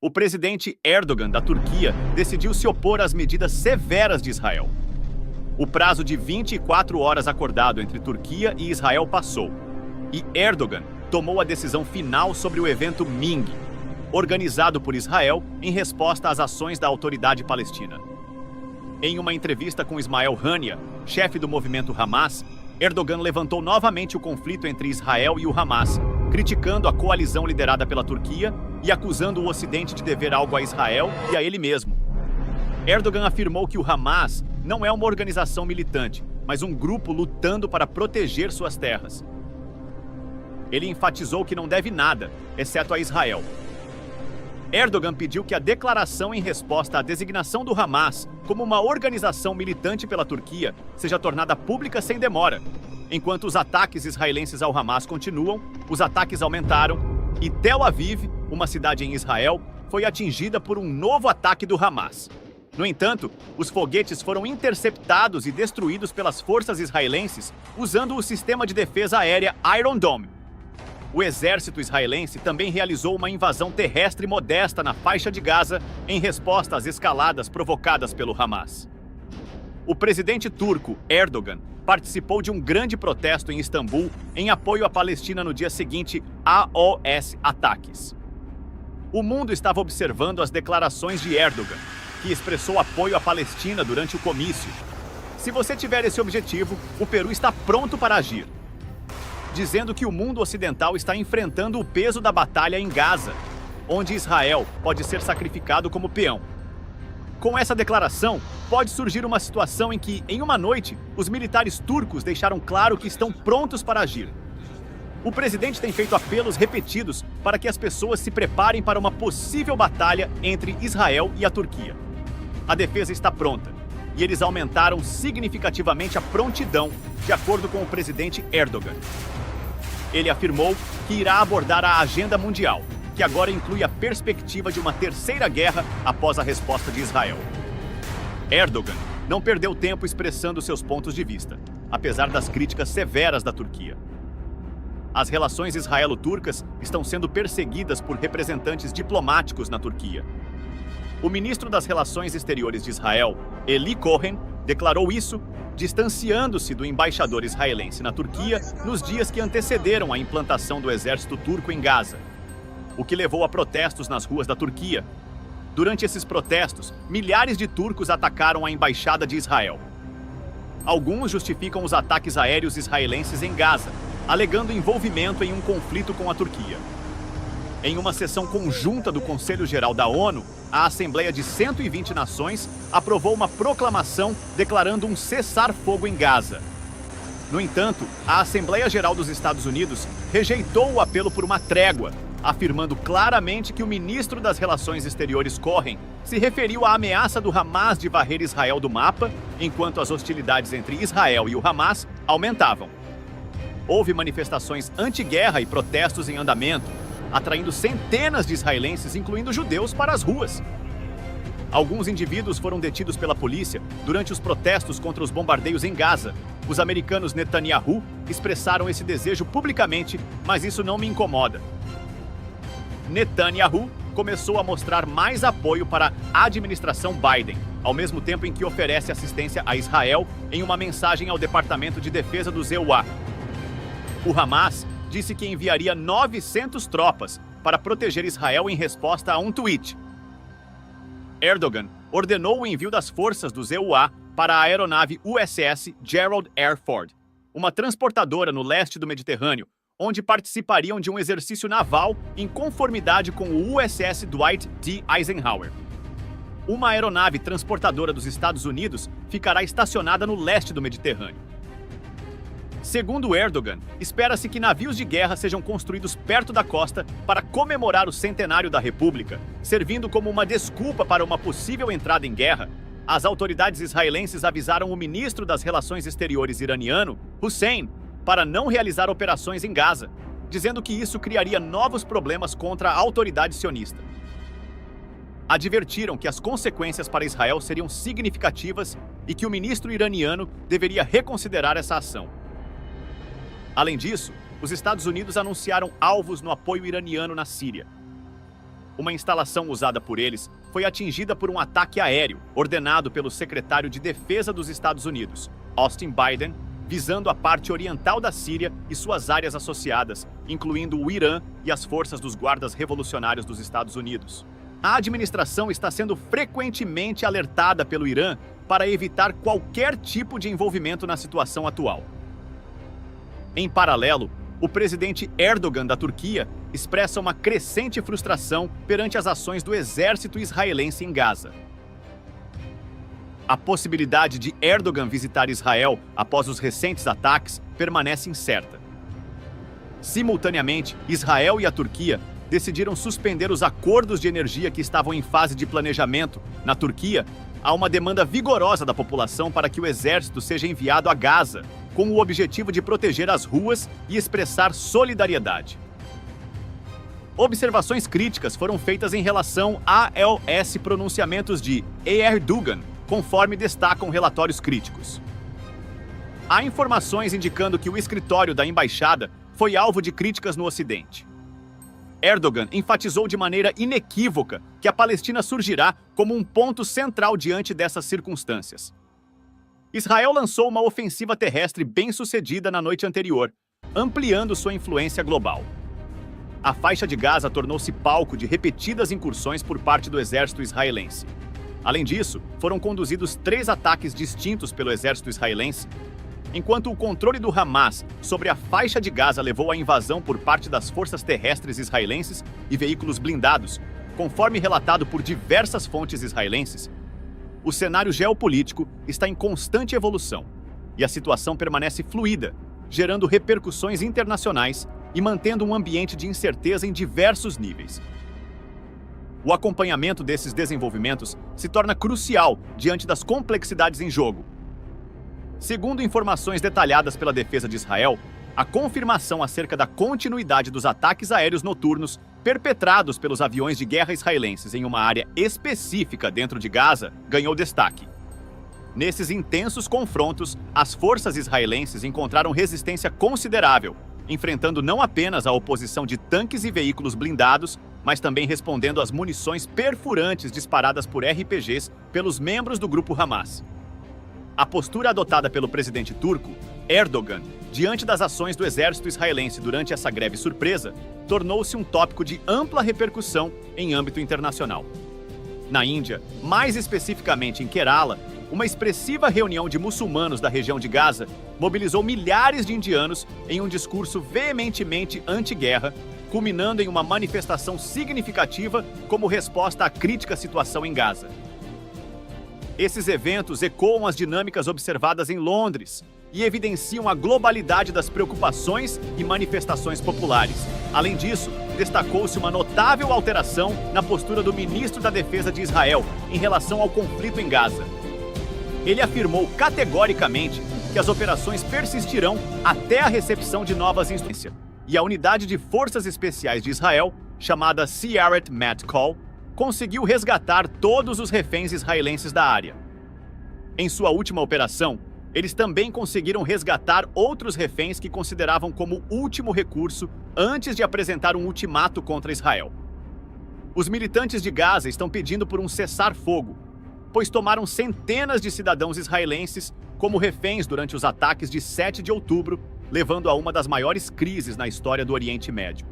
O presidente Erdogan da Turquia decidiu se opor às medidas severas de Israel. O prazo de 24 horas acordado entre Turquia e Israel passou, e Erdogan tomou a decisão final sobre o evento Ming, organizado por Israel em resposta às ações da autoridade palestina. Em uma entrevista com Ismael Haniyeh, chefe do movimento Hamas, Erdogan levantou novamente o conflito entre Israel e o Hamas, criticando a coalizão liderada pela Turquia e acusando o Ocidente de dever algo a Israel e a ele mesmo. Erdogan afirmou que o Hamas não é uma organização militante, mas um grupo lutando para proteger suas terras. Ele enfatizou que não deve nada, exceto a Israel. Erdogan pediu que a declaração em resposta à designação do Hamas como uma organização militante pela Turquia seja tornada pública sem demora. Enquanto os ataques israelenses ao Hamas continuam, os ataques aumentaram e Tel Aviv, uma cidade em Israel, foi atingida por um novo ataque do Hamas. No entanto, os foguetes foram interceptados e destruídos pelas forças israelenses usando o sistema de defesa aérea Iron Dome. O exército israelense também realizou uma invasão terrestre modesta na faixa de Gaza em resposta às escaladas provocadas pelo Hamas. O presidente turco Erdogan participou de um grande protesto em Istambul em apoio à Palestina no dia seguinte aos ataques. O mundo estava observando as declarações de Erdogan, que expressou apoio à Palestina durante o comício. Se você tiver esse objetivo, o Peru está pronto para agir, dizendo que o mundo ocidental está enfrentando o peso da batalha em Gaza, onde Israel pode ser sacrificado como peão. Com essa declaração, pode surgir uma situação em que, em uma noite, os militares turcos deixaram claro que estão prontos para agir. O presidente tem feito apelos repetidos para que as pessoas se preparem para uma possível batalha entre Israel e a Turquia. A defesa está pronta, e eles aumentaram significativamente a prontidão, de acordo com o presidente Erdogan. Ele afirmou que irá abordar a agenda mundial, que agora inclui a perspectiva de uma terceira guerra após a resposta de Israel. Erdogan não perdeu tempo expressando seus pontos de vista, apesar das críticas severas da Turquia. As relações israelo-turcas estão sendo perseguidas por representantes diplomáticos na Turquia. O ministro das Relações Exteriores de Israel, Eli Cohen, declarou isso, distanciando-se do embaixador israelense na Turquia nos dias que antecederam a implantação do exército turco em Gaza, o que levou a protestos nas ruas da Turquia. Durante esses protestos, milhares de turcos atacaram a embaixada de Israel. Alguns justificam os ataques aéreos israelenses em Gaza, alegando envolvimento em um conflito com a Turquia. Em uma sessão conjunta do Conselho Geral da ONU, a Assembleia de 120 nações aprovou uma proclamação declarando um cessar-fogo em Gaza. No entanto, a Assembleia Geral dos Estados Unidos rejeitou o apelo por uma trégua, afirmando claramente que o ministro das Relações Exteriores Cohen se referiu à ameaça do Hamas de varrer Israel do mapa, enquanto as hostilidades entre Israel e o Hamas aumentavam. Houve manifestações anti-guerra e protestos em andamento, atraindo centenas de israelenses, incluindo judeus, para as ruas. Alguns indivíduos foram detidos pela polícia durante os protestos contra os bombardeios em Gaza. Os americanos Netanyahu expressaram esse desejo publicamente, mas isso não me incomoda. Netanyahu começou a mostrar mais apoio para a administração Biden, ao mesmo tempo em que oferece assistência a Israel em uma mensagem ao Departamento de Defesa do EUA. O Hamas disse que enviaria 900 tropas para proteger Israel em resposta a um tweet. Erdogan ordenou o envio das forças do EUA para a aeronave USS Gerald R. Ford, uma transportadora no leste do Mediterrâneo, onde participariam de um exercício naval em conformidade com o USS Dwight D. Eisenhower. Uma aeronave transportadora dos Estados Unidos ficará estacionada no leste do Mediterrâneo. Segundo Erdogan, espera-se que navios de guerra sejam construídos perto da costa para comemorar o centenário da República, servindo como uma desculpa para uma possível entrada em guerra. As autoridades israelenses avisaram o ministro das Relações Exteriores iraniano, Hussein, para não realizar operações em Gaza, dizendo que isso criaria novos problemas contra a autoridade sionista. advertiram que as consequências para Israel seriam significativas e que o ministro iraniano deveria reconsiderar essa ação. Além disso, os Estados Unidos anunciaram alvos no apoio iraniano na Síria. Uma instalação usada por eles foi atingida por um ataque aéreo ordenado pelo secretário de Defesa dos Estados Unidos, Austin Biden, visando a parte oriental da Síria e suas áreas associadas, incluindo o Irã e as forças dos guardas revolucionários dos Estados Unidos. A administração está sendo frequentemente alertada pelo Irã para evitar qualquer tipo de envolvimento na situação atual. Em paralelo, o presidente Erdogan da Turquia expressa uma crescente frustração perante as ações do exército israelense em Gaza. A possibilidade de Erdogan visitar Israel após os recentes ataques permanece incerta. Simultaneamente, Israel e a Turquia decidiram suspender os acordos de energia que estavam em fase de planejamento. Na Turquia, há uma demanda vigorosa da população para que o exército seja enviado a Gaza, com o objetivo de proteger as ruas e expressar solidariedade. Observações críticas foram feitas em relação aos pronunciamentos de Erdogan, conforme destacam relatórios críticos. Há informações indicando que o escritório da embaixada foi alvo de críticas no Ocidente. Erdogan enfatizou de maneira inequívoca que a Palestina surgirá como um ponto central diante dessas circunstâncias. Israel lançou uma ofensiva terrestre bem-sucedida na noite anterior, ampliando sua influência global. A faixa de Gaza tornou-se palco de repetidas incursões por parte do exército israelense. Além disso, foram conduzidos 3 ataques distintos pelo exército israelense, enquanto o controle do Hamas sobre a faixa de Gaza levou à invasão por parte das forças terrestres israelenses e veículos blindados, conforme relatado por diversas fontes israelenses. O cenário geopolítico está em constante evolução e a situação permanece fluida, gerando repercussões internacionais e mantendo um ambiente de incerteza em diversos níveis. O acompanhamento desses desenvolvimentos se torna crucial diante das complexidades em jogo. Segundo informações detalhadas pela Defesa de Israel, a confirmação acerca da continuidade dos ataques aéreos noturnos perpetrados pelos aviões de guerra israelenses em uma área específica dentro de Gaza ganhou destaque. Nesses intensos confrontos, as forças israelenses encontraram resistência considerável, enfrentando não apenas a oposição de tanques e veículos blindados, mas também respondendo às munições perfurantes disparadas por RPGs pelos membros do grupo Hamas. A postura adotada pelo presidente turco, Erdogan, diante das ações do exército israelense durante essa greve surpresa, tornou-se um tópico de ampla repercussão em âmbito internacional. Na Índia, mais especificamente em Kerala, uma expressiva reunião de muçulmanos da região de Gaza mobilizou milhares de indianos em um discurso veementemente anti-guerra, culminando em uma manifestação significativa como resposta à crítica situação em Gaza. Esses eventos ecoam as dinâmicas observadas em Londres e evidenciam a globalidade das preocupações e manifestações populares. Além disso, destacou-se uma notável alteração na postura do ministro da Defesa de Israel em relação ao conflito em Gaza. Ele afirmou categoricamente que as operações persistirão até a recepção de novas instruções, e a unidade de forças especiais de Israel, chamada Sayeret Matkal, conseguiu resgatar todos os reféns israelenses da área. Em sua última operação, eles também conseguiram resgatar outros reféns que consideravam como último recurso antes de apresentar um ultimato contra Israel. Os militantes de Gaza estão pedindo por um cessar-fogo, pois tomaram centenas de cidadãos israelenses como reféns durante os ataques de 7 de outubro, levando a uma das maiores crises na história do Oriente Médio.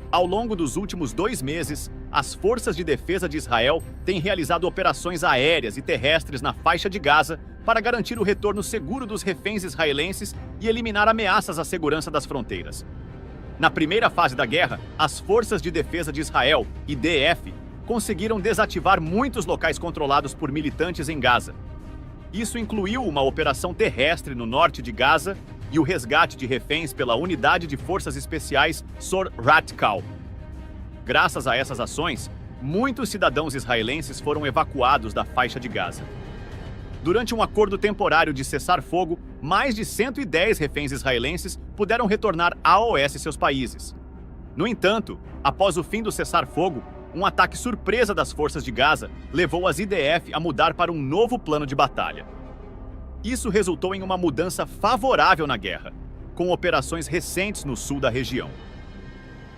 Ao longo dos últimos 2 meses, as forças de defesa de Israel têm realizado operações aéreas e terrestres na faixa de Gaza para garantir o retorno seguro dos reféns israelenses e eliminar ameaças à segurança das fronteiras. Na primeira fase da guerra, as forças de defesa de Israel, IDF, conseguiram desativar muitos locais controlados por militantes em Gaza. Isso incluiu uma operação terrestre no norte de Gaza e o resgate de reféns pela Unidade de Forças Especiais Sor Ratkal. Graças a essas ações, muitos cidadãos israelenses foram evacuados da faixa de Gaza. Durante um acordo temporário de cessar-fogo, mais de 110 reféns israelenses puderam retornar aos seus países. No entanto, após o fim do cessar-fogo, um ataque surpresa das forças de Gaza levou as IDF a mudar para um novo plano de batalha. Isso resultou em uma mudança favorável na guerra, com operações recentes no sul da região.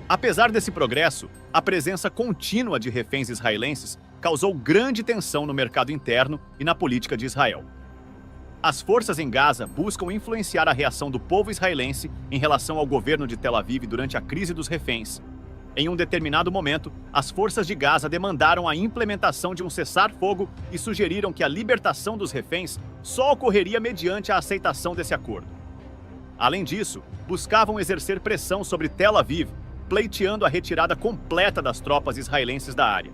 Apesar desse progresso, a presença contínua de reféns israelenses causou grande tensão no mercado interno e na política de Israel. As forças em Gaza buscam influenciar a reação do povo israelense em relação ao governo de Tel Aviv durante a crise dos reféns. Em um determinado momento, as forças de Gaza demandaram a implementação de um cessar-fogo e sugeriram que a libertação dos reféns só ocorreria mediante a aceitação desse acordo. Além disso, buscavam exercer pressão sobre Tel Aviv, pleiteando a retirada completa das tropas israelenses da área.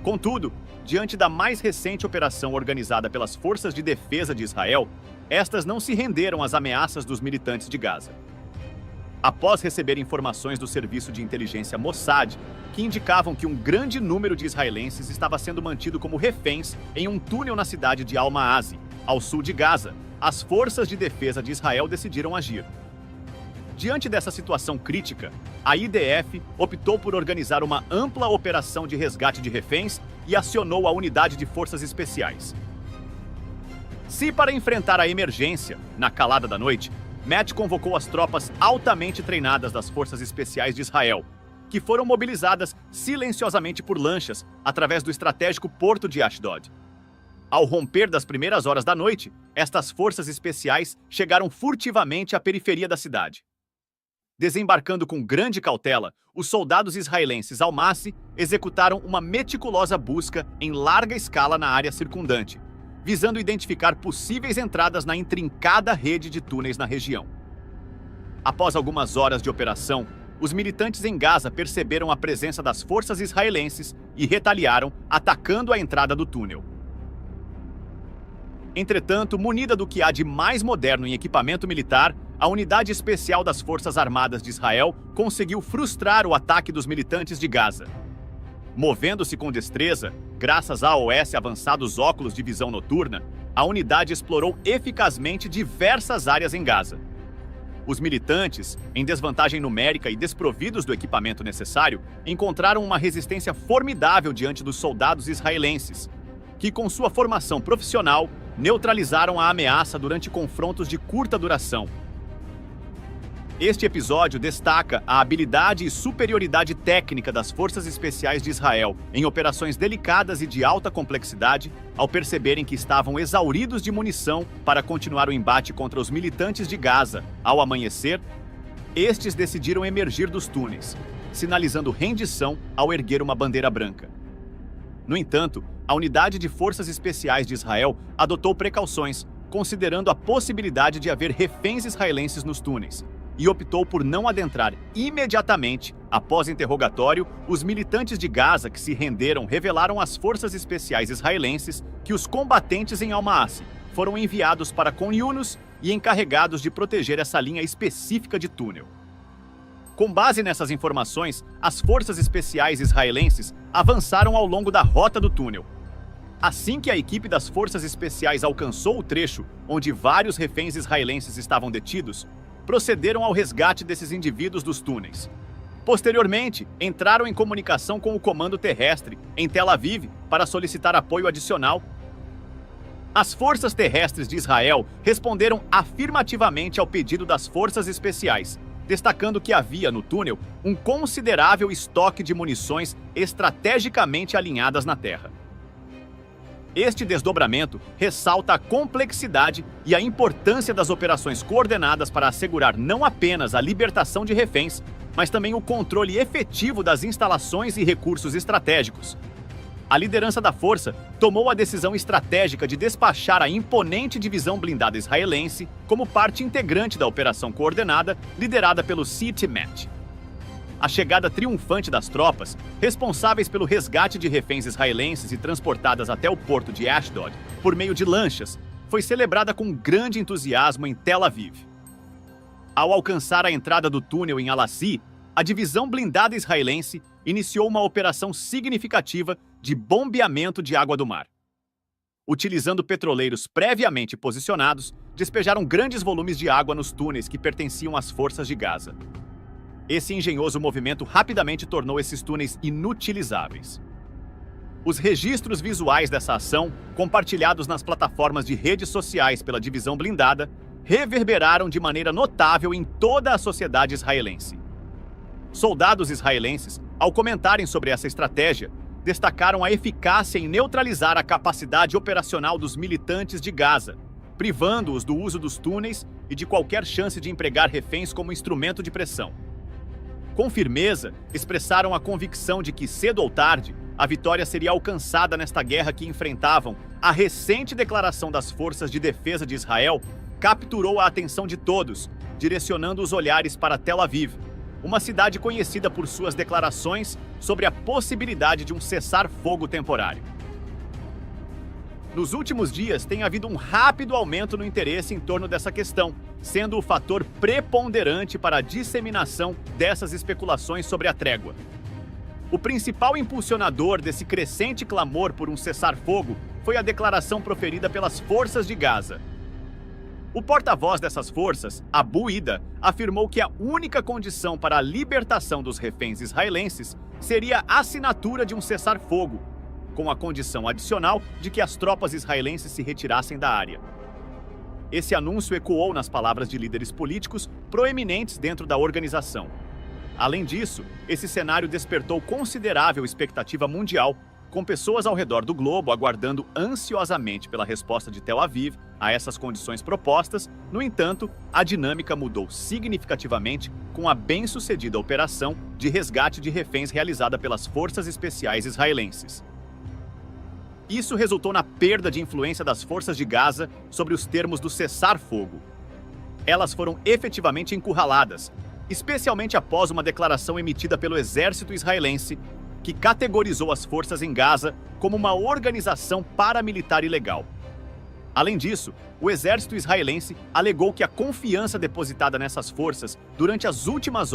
Contudo, diante da mais recente operação organizada pelas Forças de Defesa de Israel, estas não se renderam às ameaças dos militantes de Gaza. Após receber informações do serviço de inteligência Mossad, que indicavam que um grande número de israelenses estava sendo mantido como reféns em um túnel na cidade de Al-Maazi, ao sul de Gaza, as Forças de Defesa de Israel decidiram agir. Diante dessa situação crítica, a IDF optou por organizar uma ampla operação de resgate de reféns e acionou a unidade de forças especiais. Se para enfrentar a emergência, na calada da noite, Matt convocou as tropas altamente treinadas das forças especiais de Israel, que foram mobilizadas silenciosamente por lanchas através do estratégico porto de Ashdod. Ao romper das primeiras horas da noite, estas forças especiais chegaram furtivamente à periferia da cidade. Desembarcando com grande cautela, os soldados israelenses Al-Massi executaram uma meticulosa busca em larga escala na área circundante, visando identificar possíveis entradas na intrincada rede de túneis na região. Após algumas horas de operação, os militantes em Gaza perceberam a presença das forças israelenses e retaliaram, atacando a entrada do túnel. Entretanto, munida do que há de mais moderno em equipamento militar, a Unidade Especial das Forças Armadas de Israel conseguiu frustrar o ataque dos militantes de Gaza. Movendo-se com destreza, graças a AOS avançados óculos de visão noturna, a unidade explorou eficazmente diversas áreas em Gaza. Os militantes, em desvantagem numérica e desprovidos do equipamento necessário, encontraram uma resistência formidável diante dos soldados israelenses, que, com sua formação profissional, neutralizaram a ameaça durante confrontos de curta duração. Este episódio destaca a habilidade e superioridade técnica das Forças Especiais de Israel em operações delicadas e de alta complexidade, ao perceberem que estavam exauridos de munição para continuar o embate contra os militantes de Gaza. Ao amanhecer, estes decidiram emergir dos túneis, sinalizando rendição ao erguer uma bandeira branca. No entanto, a Unidade de Forças Especiais de Israel adotou precauções, considerando a possibilidade de haver reféns israelenses nos túneis, e optou por não adentrar imediatamente. Após interrogatório, os militantes de Gaza que se renderam revelaram às forças especiais israelenses que os combatentes em Al-Maazi foram enviados para Khan Yunus e encarregados de proteger essa linha específica de túnel. Com base nessas informações, as forças especiais israelenses avançaram ao longo da rota do túnel. Assim que a equipe das forças especiais alcançou o trecho onde vários reféns israelenses estavam detidos, procederam ao resgate desses indivíduos dos túneis. Posteriormente, entraram em comunicação com o comando terrestre em Tel Aviv para solicitar apoio adicional. As forças terrestres de Israel responderam afirmativamente ao pedido das forças especiais, destacando que havia no túnel um considerável estoque de munições estrategicamente alinhadas na terra. Este desdobramento ressalta a complexidade e a importância das operações coordenadas para assegurar não apenas a libertação de reféns, mas também o controle efetivo das instalações e recursos estratégicos. A liderança da força tomou a decisão estratégica de despachar a imponente divisão blindada israelense como parte integrante da operação coordenada liderada pelo CITMAT. A chegada triunfante das tropas, responsáveis pelo resgate de reféns israelenses e transportadas até o porto de Ashdod por meio de lanchas, foi celebrada com grande entusiasmo em Tel Aviv. Ao alcançar a entrada do túnel em Al-Assi, a divisão blindada israelense iniciou uma operação significativa de bombeamento de água do mar. Utilizando petroleiros previamente posicionados, despejaram grandes volumes de água nos túneis que pertenciam às forças de Gaza. Esse engenhoso movimento rapidamente tornou esses túneis inutilizáveis. Os registros visuais dessa ação, compartilhados nas plataformas de redes sociais pela divisão blindada, reverberaram de maneira notável em toda a sociedade israelense. Soldados israelenses, ao comentarem sobre essa estratégia, destacaram a eficácia em neutralizar a capacidade operacional dos militantes de Gaza, privando-os do uso dos túneis e de qualquer chance de empregar reféns como instrumento de pressão. Com firmeza, expressaram a convicção de que, cedo ou tarde, a vitória seria alcançada nesta guerra que enfrentavam. A recente declaração das Forças de Defesa de Israel capturou a atenção de todos, direcionando os olhares para Tel Aviv, uma cidade conhecida por suas declarações sobre a possibilidade de um cessar-fogo temporário. Nos últimos dias, tem havido um rápido aumento no interesse em torno dessa questão, sendo o fator preponderante para a disseminação dessas especulações sobre a trégua. O principal impulsionador desse crescente clamor por um cessar-fogo foi a declaração proferida pelas forças de Gaza. O porta-voz dessas forças, Abu Ida, afirmou que a única condição para a libertação dos reféns israelenses seria a assinatura de um cessar-fogo, com a condição adicional de que as tropas israelenses se retirassem da área. Esse anúncio ecoou nas palavras de líderes políticos proeminentes dentro da organização. Além disso, esse cenário despertou considerável expectativa mundial, com pessoas ao redor do globo aguardando ansiosamente pela resposta de Tel Aviv a essas condições propostas. No entanto, a dinâmica mudou significativamente com a bem-sucedida operação de resgate de reféns realizada pelas forças especiais israelenses. Isso resultou na perda de influência das forças de Gaza sobre os termos do cessar-fogo. Elas foram efetivamente encurraladas, especialmente após uma declaração emitida pelo exército israelense, que categorizou as forças em Gaza como uma organização paramilitar ilegal. Além disso, o exército israelense alegou que a confiança depositada nessas forças durante as últimas horas